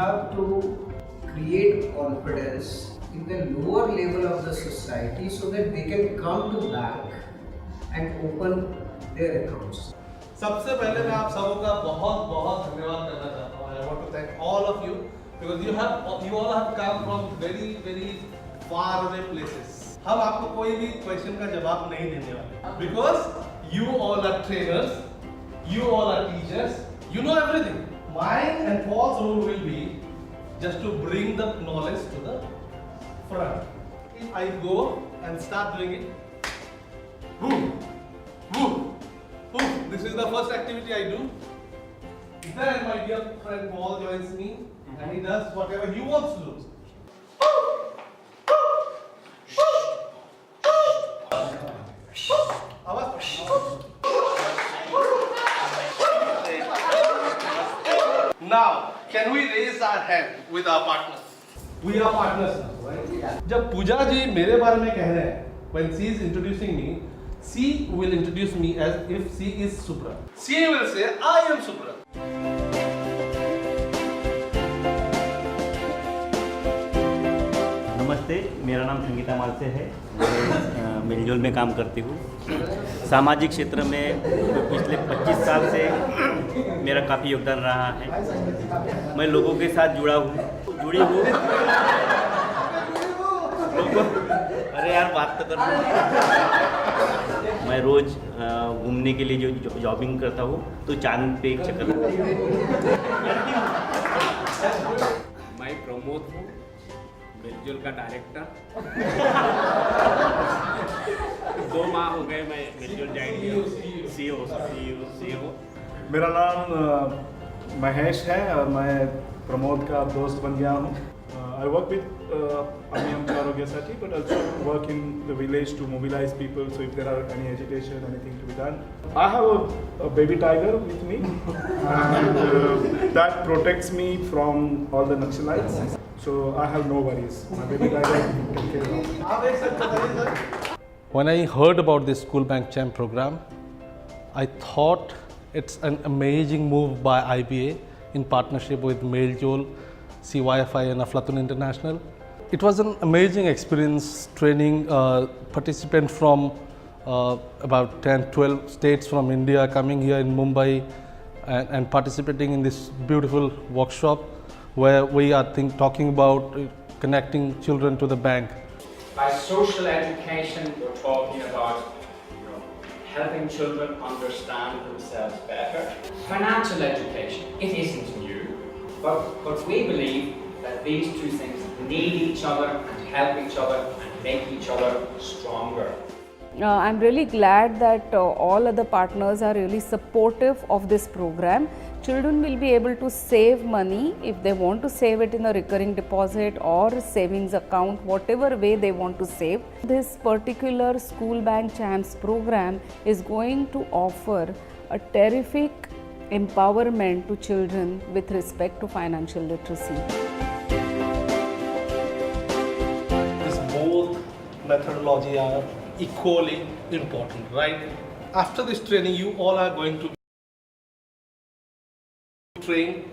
have to create confidence in the lower level of the society so that they can come to bank and open their accounts. सबसे पहले मैं आप सबों का बहुत बहुत धन्यवाद करना चाहता हूँ. I want to thank all of you because you all have come from very far away places. हम आपको कोई भी क्वेश्चन का जवाब नहीं देने वाले because you all are trainers, you all are teachers, you know everything. Mine and Paul's role will be just to bring the knowledge to the front. If I go and start doing it, boom, boom. This is the first activity I do. Then my dear friend Paul joins me and he does whatever he wants to do. Now, can we raise our hand with our partners? We are partners now, right? Yeah. जब पूजा जी मेरे बारे में कह रहे हैं, when she is introducing me, she will introduce me as if she is Supra. She will say, I am Supra. नमस्ते, मेरा नाम संगीता मालसे है. मैं मिलजुल में काम करती हूँ. सामाजिक क्षेत्र में पिछले 25 साल से मेरा काफ़ी योगदान रहा है. मैं लोगों के साथ जुड़ी हूँ. अरे यार बात तो कर. मैं रोज़ घूमने के लिए जो जॉगिंग करता हूँ तो चांद पे एक चक्कर. मैं प्रमोद हूँ, मिलजुल का डायरेक्टर. 2 माह हो गए मैं मिलजुल ज्वाइन किया. सीईओ. मेरा नाम महेश है और मैं प्रमोद का दोस्त बन गया हूँ. I work with Amiyam Arogya Sati, but also work in the village to mobilize people. So if there are any agitation, anything to be done. I have a baby tiger with me, and that protects me from all the Naxalites. So I have no worries. My baby tiger can care of. When I heard about this School Bank Champ program, I thought it's an amazing move by IBA in partnership with Miljul, CYFI and Aflatun International. It was an amazing experience training participants from about 10-12 states from India coming here in Mumbai and participating in this beautiful workshop where we are talking about connecting children to the bank. By social education, we're talking about helping children understand themselves better. Financial education, it isn't new, but we believe that these two things need each other and help each other and make each other stronger. I'm really glad that all other partners are really supportive of this program. Children will be able to save money if they want to save it in a recurring deposit or savings account, whatever way they want to save. This particular School Bank Champs program is going to offer a terrific empowerment to children with respect to financial literacy. Both methodology are equally important, right? After this training, you all are going to train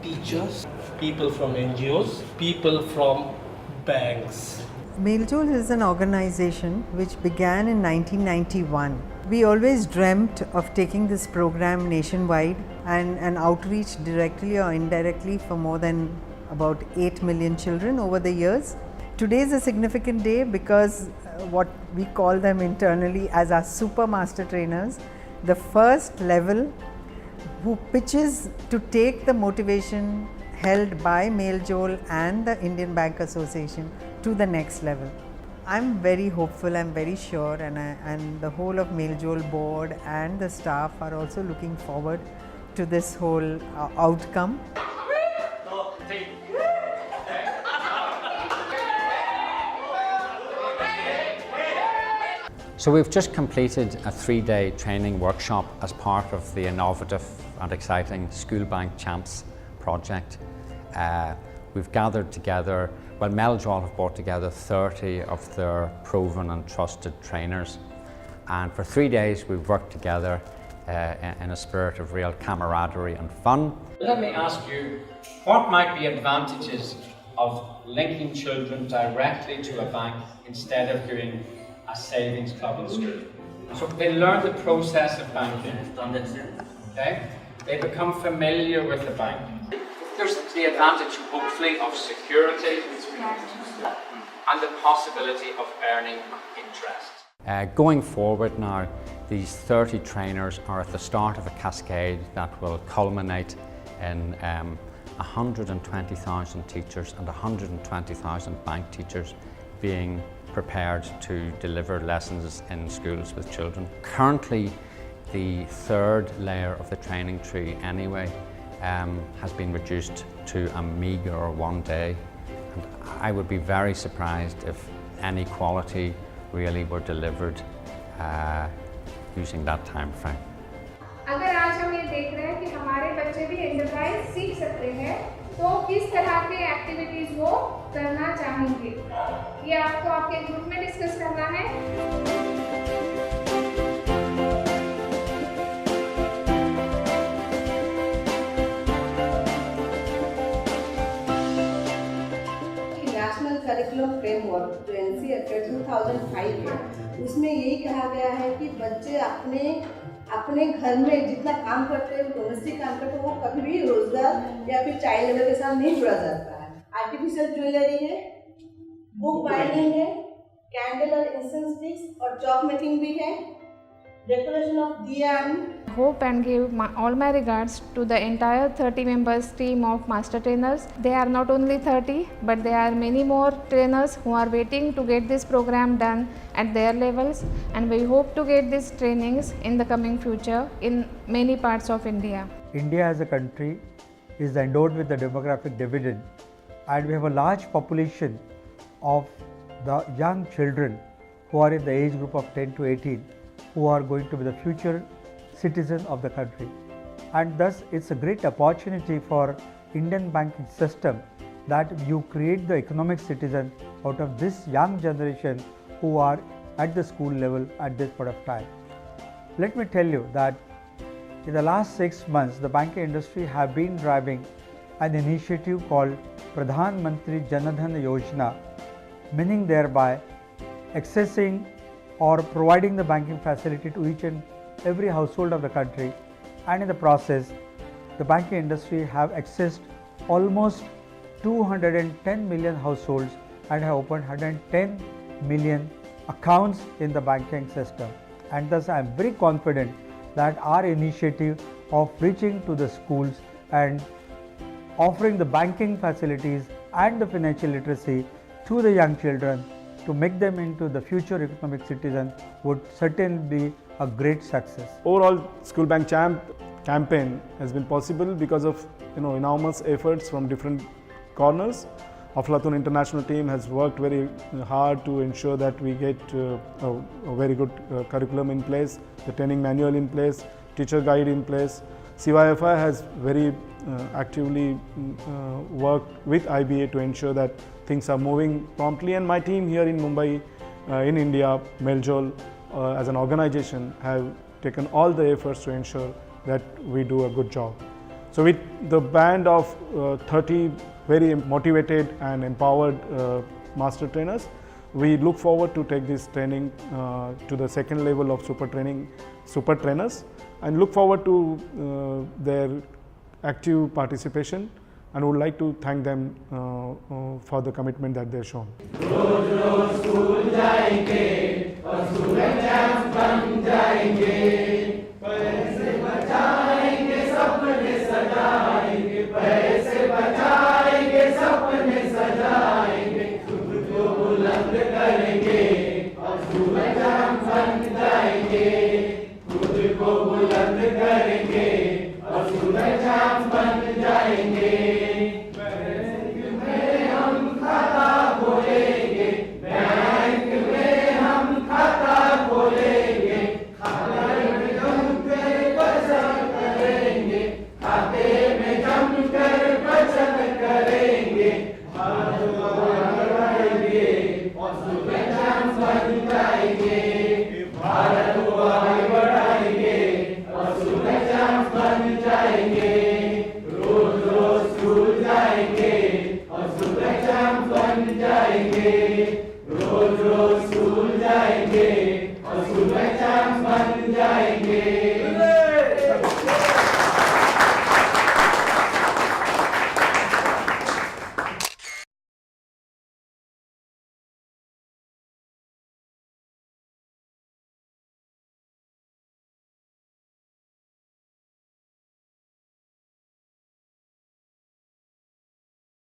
teachers, people from NGOs, people from banks. Miljul is an organization which began in 1991. We always dreamt of taking this program nationwide and outreach directly or indirectly for more than about 8 million children over the years. Today is a significant day because what we call them internally as our super master trainers, the first level who pitches to take the motivation held by Miljul and the Indian Bank Association to the next level. I'm very hopeful, I'm very sure, and the whole of Miljul board and the staff are also looking forward to this whole outcome. So we've just completed a 3-day training workshop as part of the innovative and exciting School Bank Champs project. We've gathered together, well, Miljul have brought together 30 of their proven and trusted trainers, and for 3 days we've worked together in a spirit of real camaraderie and fun. Let me ask you, what might be advantages of linking children directly to a bank instead of doing a savings club in school? So they learn the process of banking, okay? They become familiar with the bank. There's the advantage, hopefully, of security and the possibility of earning interest. Going forward now, these 30 trainers are at the start of a cascade that will culminate in 120,000 teachers and 120,000 bank teachers being prepared to deliver lessons in schools with children. Currently, the third layer of the training tree anyway has been reduced to a meagre 1 day. And I would be very surprised if any quality really were delivered using that time frame. अगर आज हम ये देख रहे हैं कि हमारे बच्चे भी एंटरप्राइज सीख सकते हैं, तो किस तरह के एक्टिविटीज वो करना चाहेंगे, ये आपको आपके ग्रुप में डिस्कस करना है। नेशनल करिकुलम फ्रेमवर्क जो NCFA 2005 है, उसमें यही कहा गया है कि बच्चे अपने घर में जितना काम करते हैं, डोमेस्टिक काम करते हैं, वो कभी भी रोजगार या फिर चाइल्ड लेबर के साथ नहीं जुड़ा जाता है। आर्टिफिशियल ज्वेलरी है, बुक बाइंडिंग है, कैंडल और इंसेंस स्टिक्स और चॉक मेकिंग भी है, डेकोरेशन ऑफ दिया। Hope and give all my regards to the entire 30 members team of master trainers. They are not only 30, but there are many more trainers who are waiting to get this program done at their levels, and we hope to get these trainings in the coming future in many parts of India. India as a country is endowed with the demographic dividend, and we have a large population of the young children who are in the age group of 10 to 18 who are going to be the future citizens of the country, and thus it's a great opportunity for Indian banking system that you create the economic citizen out of this young generation who are at the school level at this point of time. Let me tell you that in the last 6 months the banking industry have been driving an initiative called Pradhan Mantri Jan Dhan Yojana, meaning thereby accessing or providing the banking facility to each and every household of the country, and in the process the banking industry have accessed almost 210 million households and have opened 110 million accounts in the banking system. And thus I am very confident that our initiative of reaching to the schools and offering the banking facilities and the financial literacy to the young children to make them into the future economic citizen would certainly be a great success. Overall, School Bank Champ campaign has been possible because of enormous efforts from different corners. Aflatun International team has worked very hard to ensure that we get a very good curriculum in place, the training manual in place, teacher guide in place. CYFI has very actively worked with IBA to ensure that things are moving promptly, and my team here in Mumbai, in India, Meljol, as an organization have taken all the efforts to ensure that we do a good job. So with the band of 30 very motivated and empowered master trainers, we look forward to take this training to the second level of super trainers, and look forward to their active participation, and would like to thank them for the commitment that they have shown. जाएंगे, रोज रोज school जाएंगे और super champ बन जाएंगे, रोज रोज school जाएंगे और super champ बन जाएंगे।